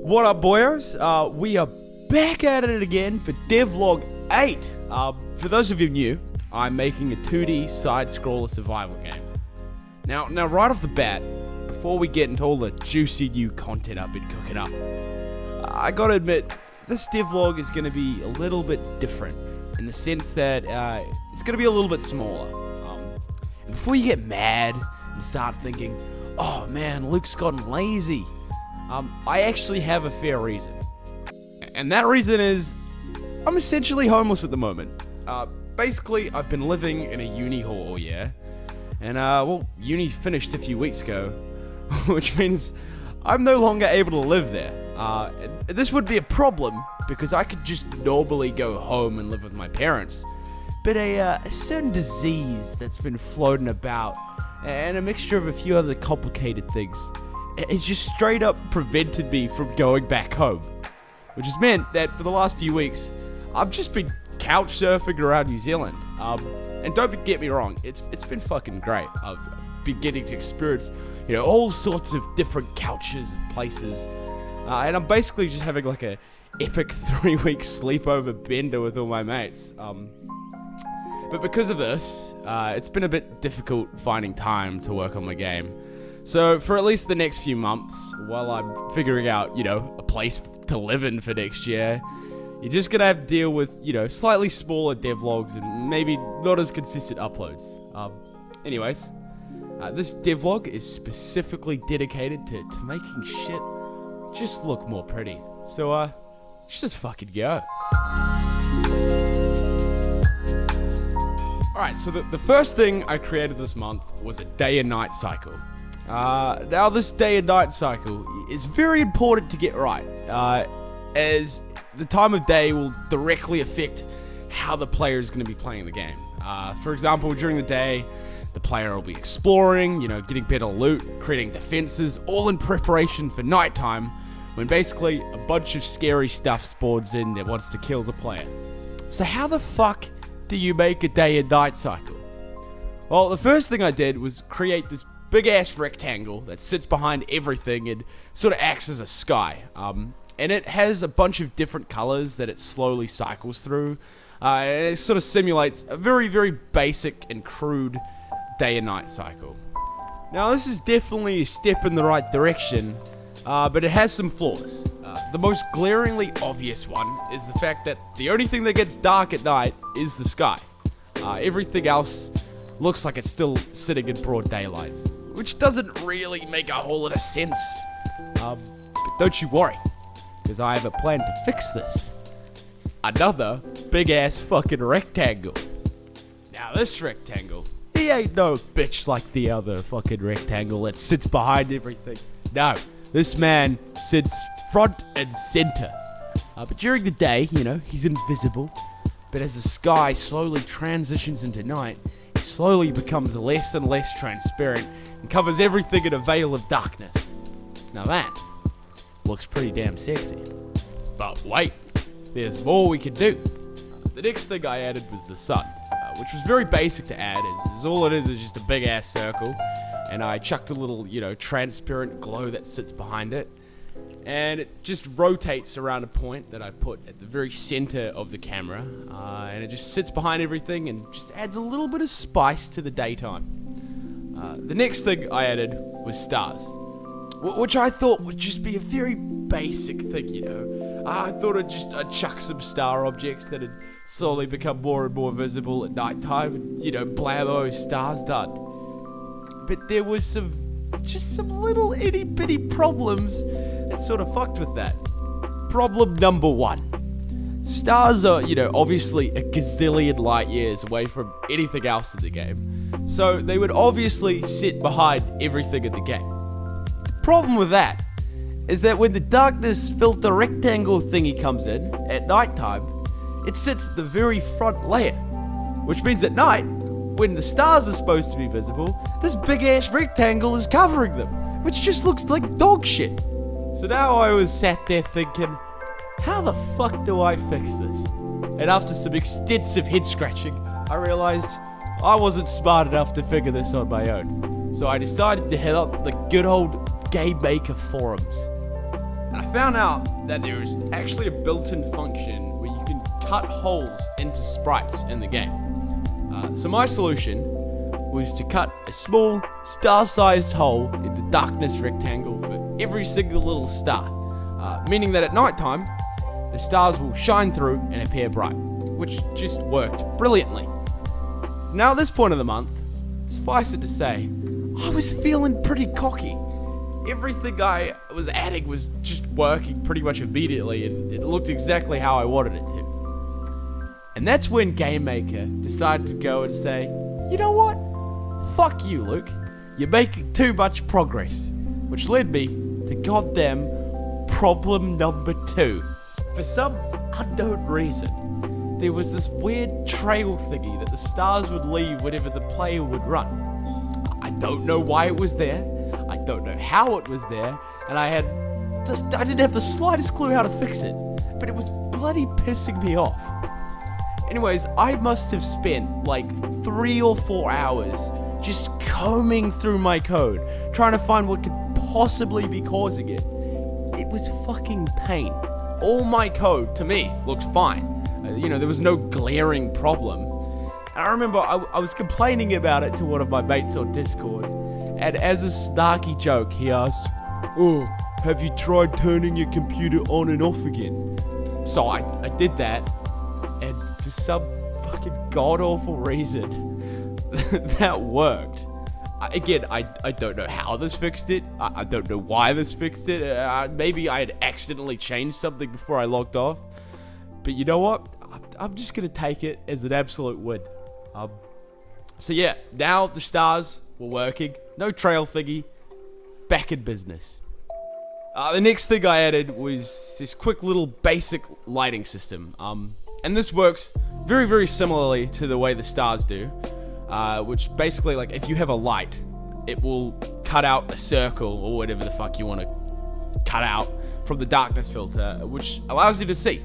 What up, boyos? We are back at it again for Devlog 8. For those of you new, I'm making a 2D side-scroller survival game. Now right off the bat, before we get into all the juicy new content I've been cooking up, I gotta admit, this devlog is gonna be a little bit different in the sense that it's gonna be a little bit smaller. And before you get mad and start thinking, oh man, Luke's gotten lazy, I actually have a fair reason. And that reason is, I'm essentially homeless at the moment. Basically, I've been living in a uni hall all year. And, uni finished a few weeks ago. Which means I'm no longer able to live there. This would be a problem, because I could just normally go home and live with my parents. But a certain disease that's been floating about, and a mixture of a few other complicated things, it's just straight up prevented me from going back home. Which has meant that for the last few weeks, I've just been couch surfing around New Zealand. And don't get me wrong, it's been fucking great. I've been getting to experience, all sorts of different couches and places. And I'm basically just having like a epic 3-week sleepover bender with all my mates. But because of this, it's been a bit difficult finding time to work on my game. So for at least the next few months, while I'm figuring out, a place to live in for next year, you're just gonna have to deal with, slightly smaller devlogs and maybe not as consistent uploads. Anyways, this devlog is specifically dedicated to making shit just look more pretty. So, let's just fucking go. Alright, so the first thing I created this month was a day and night cycle. Now this day and night cycle is very important to get right, as the time of day will directly affect how the player is going to be playing the game. For example, during the day, the player will be exploring, getting better loot, creating defenses, all in preparation for nighttime, when basically a bunch of scary stuff spawns in that wants to kill the player. So how the fuck do you make a day and night cycle? Well, the first thing I did was create this big ass rectangle that sits behind everything and sort of acts as a sky. And it has a bunch of different colors that it slowly cycles through. And it sort of simulates a very, very basic and crude day and night cycle. Now, this is definitely a step in the right direction, but it has some flaws. The most glaringly obvious one is the fact that the only thing that gets dark at night is the sky. Everything else looks like it's still sitting in broad daylight, which doesn't really make a whole lot of sense. But don't you worry, because I have a plan to fix this. Another big ass fucking rectangle. Now this rectangle, he ain't no bitch like the other fucking rectangle that sits behind everything. No, this man sits front and center. But during the day, he's invisible. But as the sky slowly transitions into night, he slowly becomes less and less transparent and covers everything in a veil of darkness. Now that looks pretty damn sexy. But wait, there's more we can do. The next thing I added was the sun, which was very basic to add, as all it is just a big ass circle, and I chucked a little, transparent glow that sits behind it, and it just rotates around a point that I put at the very center of the camera, and it just sits behind everything and just adds a little bit of spice to the daytime. The next thing I added was stars, which I thought would just be a very basic thing, I thought I'd chuck some star objects that'd slowly become more and more visible at nighttime, and, blammo, stars done. But there was some little itty bitty problems that sort of fucked with that. Problem number 1. Stars are, obviously a gazillion light years away from anything else in the game, so they would obviously sit behind everything in the game. The problem with that is that when the darkness filter rectangle thingy comes in at nighttime, it sits at the very front layer, which means at night, when the stars are supposed to be visible, this big ass rectangle is covering them, which just looks like dog shit. So now I was sat there thinking, how the fuck do I fix this? And after some extensive head scratching, I realized I wasn't smart enough to figure this on my own. So I decided to head up the good old Game Maker forums. And I found out that there is actually a built-in function where you can cut holes into sprites in the game. So my solution was to cut a small star-sized hole in the darkness rectangle for every single little star, meaning that at nighttime, the stars will shine through and appear bright, which just worked brilliantly. Now at this point of the month, suffice it to say, I was feeling pretty cocky. Everything I was adding was just working pretty much immediately, and it looked exactly how I wanted it to. And that's when GameMaker decided to go and say, you know what? Fuck you, Luke. You're making too much progress. Which led me to goddamn problem number 2. For some unknown reason, there was this weird trail thingy that the stars would leave whenever the player would run. I don't know why it was there, I don't know how it was there, and I didn't have the slightest clue how to fix it, but it was bloody pissing me off. Anyways, I must have spent like 3 or 4 hours just combing through my code, trying to find what could possibly be causing it. It was fucking pain. All my code, to me, looked fine. There was no glaring problem. And I remember I was complaining about it to one of my mates on Discord, and as a snarky joke, he asked, "Oh, have you tried turning your computer on and off again?" So I did that, and for some fucking god-awful reason, that worked. I don't know how this fixed it. I don't know why this fixed it. Maybe I had accidentally changed something before I logged off. But you know what? I'm just going to take it as an absolute win. So yeah, now the stars were working. No trail thingy. Back in business. The next thing I added was this quick little basic lighting system. And this works very, very similarly to the way the stars do. Which basically, like, if you have a light, it will cut out a circle or whatever the fuck you want to cut out from the darkness filter, which allows you to see.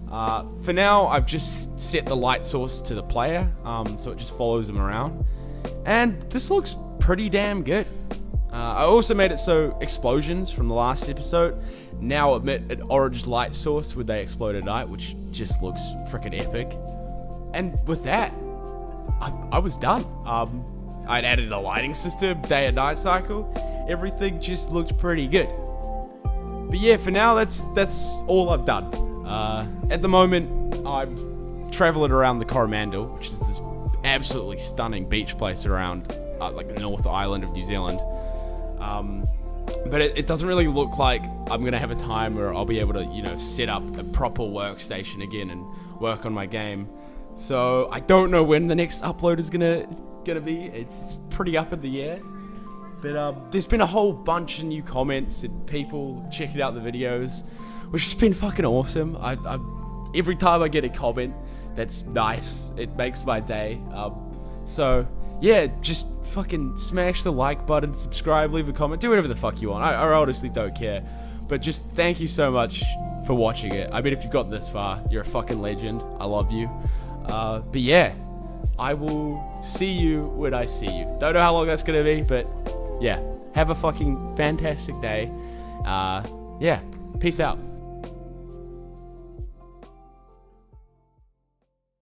For now, I've just set the light source to the player, so it just follows them around. And this looks pretty damn good. I also made it so explosions from the last episode now emit an orange light source when they explode at night, which just looks freaking epic. And with that, I was done. I'd added a lighting system, day and night cycle. Everything just looked pretty good. But yeah, for now, that's all I've done. At the moment, I'm traveling around the Coromandel, which is this absolutely stunning beach place around like the North Island of New Zealand. But it doesn't really look like I'm gonna have a time where I'll be able to, set up a proper workstation again and work on my game. So I don't know when the next upload is gonna be. It's pretty up in the air. But there's been a whole bunch of new comments and people checking out the videos, which has been fucking awesome. Every time I get a comment that's nice, it makes my day. So yeah, just fucking smash the like button, subscribe, leave a comment, do whatever the fuck you want. I honestly don't care. But just thank you so much for watching it. I mean, if you've gotten this far, you're a fucking legend. I love you. But yeah, I will see you when I see you. Don't know how long that's gonna be, but yeah, have a fucking fantastic day. Yeah, peace out.